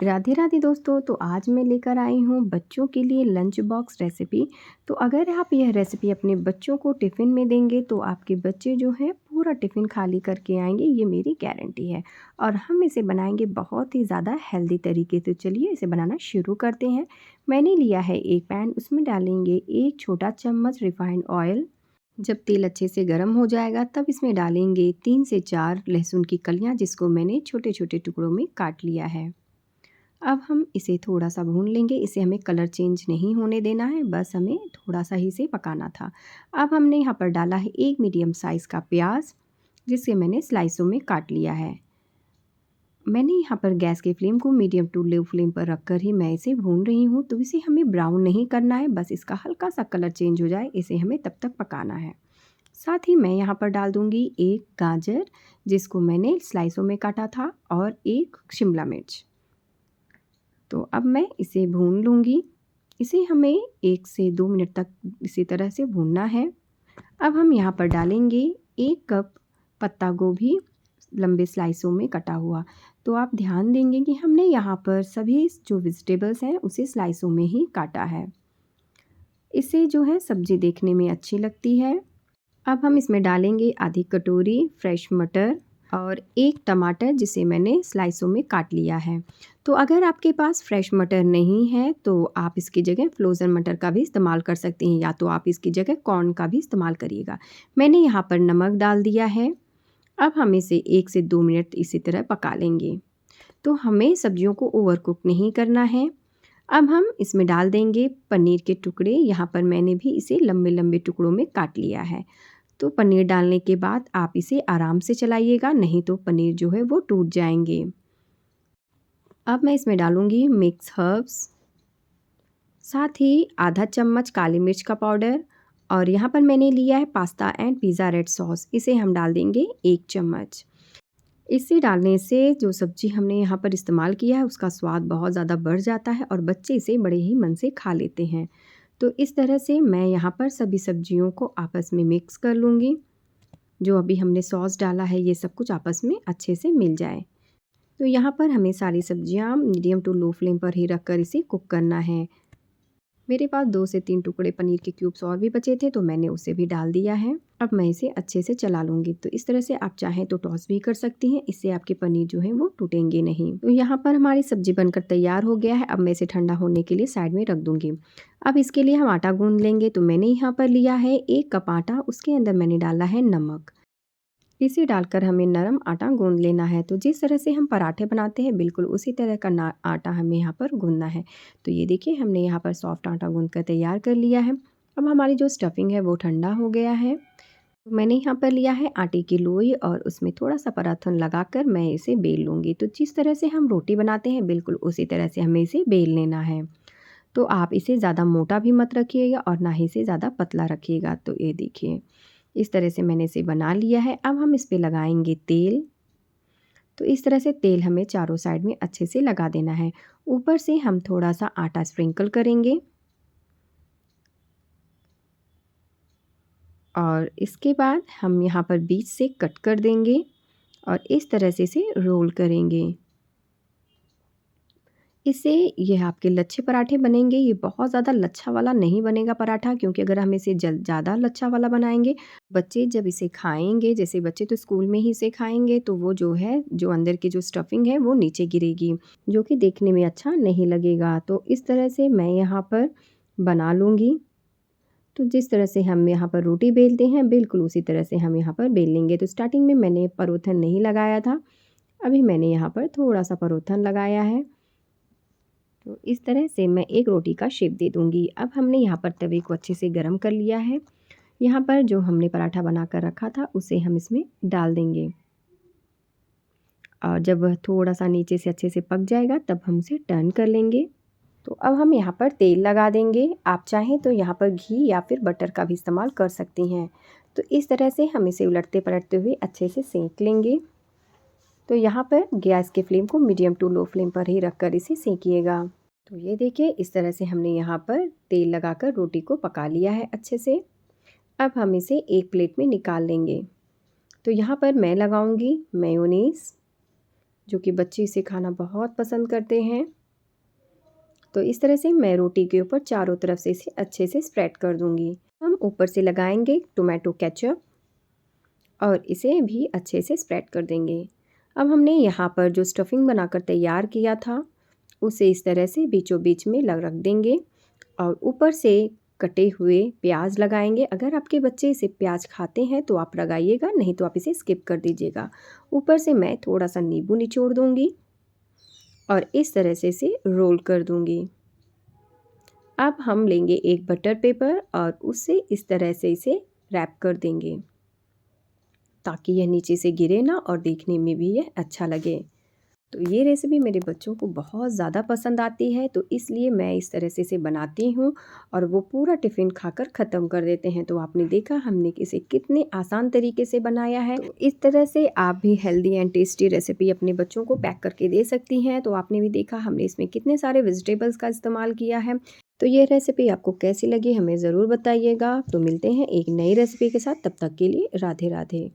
राधे राधे दोस्तों। तो आज मैं लेकर आई हूँ बच्चों के लिए लंच बॉक्स रेसिपी। तो अगर आप यह रेसिपी अपने बच्चों को टिफ़िन में देंगे तो आपके बच्चे जो हैं पूरा टिफ़िन खाली करके आएंगे, ये मेरी गारंटी है। और हम इसे बनाएंगे बहुत ही ज़्यादा हेल्दी तरीके। तो चलिए इसे बनाना शुरू करते हैं। मैंने लिया है एक पैन, उसमें डालेंगे एक छोटा चम्मच रिफाइंड ऑयल। जब तेल अच्छे से गर्म हो जाएगा तब इसमें डालेंगे 3 से 4 लहसुन की कलियाँ, जिसको मैंने छोटे छोटे टुकड़ों में काट लिया है। अब हम इसे थोड़ा-सा भून लेंगे, इसे हमें कलर चेंज नहीं होने देना है, बस हमें थोड़ा-सा ही इसे पकाना था। अब हमने यहाँ पर डाला है एक मीडियम साइज़ का प्याज, जिसे मैंने स्लाइसों में काट लिया है। मैंने यहाँ पर गैस की फ्लेम को मीडियम टू लो फ्लेम पर रखकर ही मैं इसे भून रही हूँ। तो इसे हमें ब्राउन नहीं करना है, बस इसका हल्का-सा कलर चेंज हो जाए, इसे हमें तब तक पकाना है। साथ ही मैं यहाँ पर डाल दूँगी एक गाजर, जिसको मैंने स्लाइसों में काटा था, और एक शिमला मिर्च। तो अब मैं इसे भून लूँगी। इसे हमें 1 से 2 मिनट तक इसी तरह से भूनना है। अब हम यहाँ पर डालेंगे 1 कप पत्ता गोभी, लंबे स्लाइसों में कटा हुआ। तो आप ध्यान देंगे कि हमने यहाँ पर सभी जो वेजिटेबल्स हैं उसे स्लाइसों में ही काटा है। इससे जो है सब्ज़ी देखने में अच्छी लगती है। अब हम इसमें डालेंगे आधी कटोरी फ्रेश मटर और एक टमाटर, जिसे मैंने स्लाइसों में काट लिया है। तो अगर आपके पास फ्रेश मटर नहीं है तो आप इसकी जगह फ्रोज़न मटर का भी इस्तेमाल कर सकते हैं, या तो आप इसकी जगह कॉर्न का भी इस्तेमाल करिएगा। मैंने यहाँ पर नमक डाल दिया है। अब हम इसे 1 से 2 मिनट इसी तरह पका लेंगे। तो हमें सब्जियों को ओवर कुक नहीं करना है। अब हम इसमें डाल देंगे पनीर के टुकड़े। यहाँ पर मैंने भी इसे लंबे लंबे टुकड़ों में काट लिया है। तो पनीर डालने के बाद आप इसे आराम से चलाइएगा, नहीं तो पनीर जो है वो टूट जाएंगे। अब मैं इसमें डालूँगी मिक्स हर्ब्स, साथ ही आधा चम्मच काली मिर्च का पाउडर, और यहाँ पर मैंने लिया है pasta and pizza red sauce, इसे हम डाल देंगे 1 चम्मच। इसे डालने से जो सब्ज़ी हमने यहाँ पर इस्तेमाल किया है उसका स्वाद बहुत ज़्यादा बढ़ जाता है और बच्चे इसे बड़े ही मन से खा लेते हैं। तो इस तरह से मैं यहाँ पर सभी सब्जियों को आपस में मिक्स कर लूँगी। जो अभी हमने सॉस डाला है ये सब कुछ आपस में अच्छे से मिल जाए। तो यहाँ पर हमें सारी सब्जियाँ मीडियम टू लो फ्लेम पर ही रखकर इसे कुक करना है। मेरे पास 2 से 3 टुकड़े पनीर के क्यूब्स और भी बचे थे, तो मैंने उसे भी डाल दिया है। अब मैं इसे अच्छे से चला लूँगी। तो इस तरह से आप चाहें तो टॉस भी कर सकती हैं, इससे आपके पनीर जो है वो टूटेंगे नहीं। तो यहाँ पर हमारी सब्जी बनकर तैयार हो गया है। अब मैं इसे ठंडा होने के लिए साइड में रख दूँगी। अब इसके लिए हम आटा गूँध लेंगे। तो मैंने यहाँ पर लिया है 1 कप आटा, उसके अंदर मैंने डाला है नमक। इसे डालकर हमें नरम आटा गूँध लेना है। तो जिस तरह से हम पराठे बनाते हैं बिल्कुल उसी तरह का ना आटा हमें यहाँ पर गूँधना है। तो ये देखिए हमने यहाँ पर सॉफ्ट आटा गूँध कर तैयार कर लिया है। अब हमारी जो स्टफिंग है वो ठंडा हो गया है। तो मैंने यहाँ पर लिया है आटे की लोई और उसमें थोड़ा-सा पराठन लगाकर मैं इसे बेल लूँगी। तो जिस तरह से हम रोटी बनाते हैं बिल्कुल उसी तरह से हमें इसे बेल लेना है। तो आप इसे ज़्यादा मोटा भी मत रखिएगा और ना ही इसे ज़्यादा पतला रखिएगा। तो ये देखिए इस तरह से मैंने इसे बना लिया है। अब हम इस पे लगाएंगे तेल। तो इस तरह से तेल हमें चारों साइड में अच्छे से लगा देना है। ऊपर से हम थोड़ा सा आटा स्प्रिंकल करेंगे और इसके बाद हम यहाँ पर बीच से कट कर देंगे और इस तरह से इसे रोल करेंगे। इससे ये आपके लच्छे पराठे बनेंगे। ये बहुत ज़्यादा लच्छा वाला नहीं बनेगा पराठा, क्योंकि अगर हम इसे ज़्यादा लच्छा वाला बनाएंगे, बच्चे जब इसे खाएंगे, जैसे बच्चे तो स्कूल में ही इसे खाएंगे, तो वो जो है जो अंदर की जो स्टफिंग है वो नीचे गिरेगी, जो कि देखने में अच्छा नहीं लगेगा। तो इस तरह से मैं यहाँ पर बना लूँगी। तो जिस तरह से हम यहाँ पर रोटी बेलते हैं बिल्कुल उसी तरह से हम यहाँ पर बेल लेंगे। तो स्टार्टिंग में मैंने परोथन नहीं लगाया था, अभी मैंने यहाँ पर थोड़ा सा परोथन लगाया है। तो इस तरह से मैं एक रोटी का शेप दे दूँगी। अब हमने यहाँ पर तवे को अच्छे से गरम कर लिया है। यहाँ पर जो हमने पराठा बना कर रखा था उसे हम इसमें डाल देंगे और जब वह थोड़ा-सा नीचे से अच्छे से पक जाएगा तब हम उसे टर्न कर लेंगे। तो अब हम यहाँ पर तेल लगा देंगे। आप चाहें तो यहाँ पर घी या फिर बटर का भी इस्तेमाल कर सकती हैं। तो इस तरह से हम इसे उलटते-पलटते हुए अच्छे से सेंक लेंगे। तो यहाँ पर गैस के फ्लेम को मीडियम टू लो फ्लेम पर ही रखकर इसे सेंकिएगा। तो ये देखिए इस तरह से हमने यहाँ पर तेल लगाकर रोटी को पका लिया है अच्छे से। अब हम इसे एक प्लेट में निकाल लेंगे। तो यहाँ पर मैं लगाऊंगी मेयोनीज़, जो कि बच्चे इसे खाना बहुत पसंद करते हैं। तो इस तरह से मैं रोटी के ऊपर चारों तरफ से इसे अच्छे से स्प्रेड कर दूंगी। हम ऊपर से लगाएंगे टोमेटो केचप और इसे भी अच्छे से स्प्रेड कर देंगे। अब हमने यहाँ पर जो स्टफिंग बनाकर तैयार किया था उसे इस तरह से बीचों बीच में रख देंगे और ऊपर से कटे हुए प्याज लगाएंगे। अगर आपके बच्चे इसे प्याज खाते हैं तो आप लगाइएगा, नहीं तो आप इसे स्किप कर दीजिएगा। ऊपर से मैं थोड़ा सा नींबू निचोड़ दूंगी और इस तरह से इसे रोल कर दूंगी। अब हम लेंगे एक बटर पेपर और उससे इस तरह से इसे रैप कर देंगे ताकि यह नीचे से गिरे ना और देखने में भी यह अच्छा लगे। तो ये रेसिपी मेरे बच्चों को बहुत ज़्यादा पसंद आती है, तो इसलिए मैं इस तरह से इसे बनाती हूँ और वो पूरा टिफ़िन खाकर ख़त्म कर देते हैं। तो आपने देखा हमने इसे कितने आसान तरीके से बनाया है। तो इस तरह से आप भी हेल्दी एंड टेस्टी रेसिपी अपने बच्चों को पैक करके दे सकती हैं। तो आपने भी देखा हमने इसमें कितने सारे वेजिटेबल्स का इस्तेमाल किया है। तो ये रेसिपी आपको कैसी लगी हमें ज़रूर बताइएगा। तो मिलते हैं एक नई रेसिपी के साथ, तब तक के लिए राधे राधे।